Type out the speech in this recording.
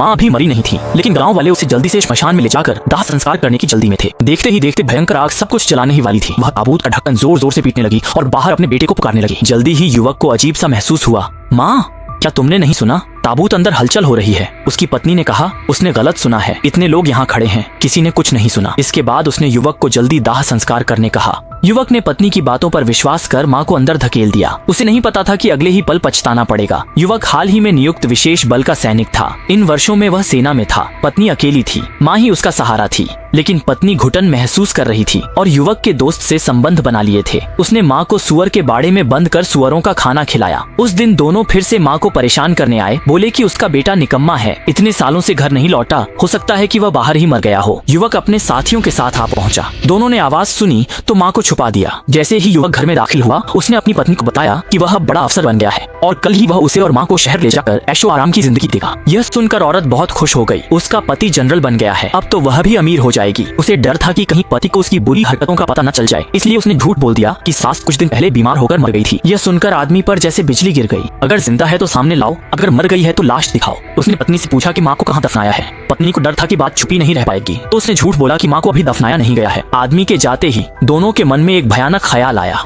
माँ अभी मरी नहीं थी, लेकिन गांव वाले उसे जल्दी से श्मशान में ले जाकर दाह संस्कार करने की जल्दी में थे। देखते ही देखते भयंकर आग सब कुछ जलाने ही वाली थी। वह ताबूत का ढक्कन जोर जोर से पीटने लगी और बाहर अपने बेटे को पुकारने लगी। जल्दी ही युवक को अजीब सा महसूस हुआ। माँ, क्या तुमने नहीं सुना? ताबूत अंदर हलचल हो रही है। उसकी पत्नी ने कहा, उसने गलत सुना है, इतने लोग यहाँ खड़े हैं, किसी ने कुछ नहीं सुना। इसके बाद उसने युवक को जल्दी दाह संस्कार करने कहा। युवक ने पत्नी की बातों पर विश्वास कर माँ को अंदर धकेल दिया। उसे नहीं पता था कि अगले ही पल पछताना पड़ेगा। युवक हाल ही में नियुक्त विशेष बल का सैनिक था। इन वर्षों में वह सेना में था। पत्नी अकेली थी, माँ ही उसका सहारा थी। लेकिन पत्नी घुटन महसूस कर रही थी और युवक के दोस्त से संबंध बना लिए थे। उसने माँ को सुअर के बाड़े में बंद कर सुअरों का खाना खिलाया। उस दिन दोनों फिर से माँ को परेशान करने आए। बोले कि उसका बेटा निकम्मा है, इतने सालों से घर नहीं लौटा, हो सकता है कि वह बाहर ही मर गया हो। युवक अपने साथियों के साथ आ पहुंचा। दोनों ने आवाज सुनी तो माँ को छुपा दिया। जैसे ही युवक घर में दाखिल हुआ, उसने अपनी पत्नी को बताया कि वह अब बड़ा अफसर बन गया है और कल ही वह उसे और माँ को शहर ले जाकर ऐशो आराम की जिंदगी देगा। यह सुनकर औरत बहुत खुश हो गई। उसका पति जनरल बन गया है, अब तो वह भी अमीर हो जाएगी। उसे डर था कि कहीं पति को उसकी बुरी हरकतों का पता न चल जाए, इसलिए उसने झूठ बोल दिया कि सास कुछ दिन पहले बीमार होकर मर गई थी। यह सुनकर आदमी पर जैसे बिजली गिर गई। अगर जिंदा है तो सामने लाओ, अगर मर गई है तो लाश दिखाओ। उसने पत्नी से पूछा कि माँ को कहाँ दफनाया है। पत्नी को डर था कि बात छुपी नहीं रह पाएगी, तो उसने झूठ बोला कि माँ को अभी दफनाया नहीं गया है। आदमी के जाते ही दोनों के मन में एक भयानक ख्याल आया।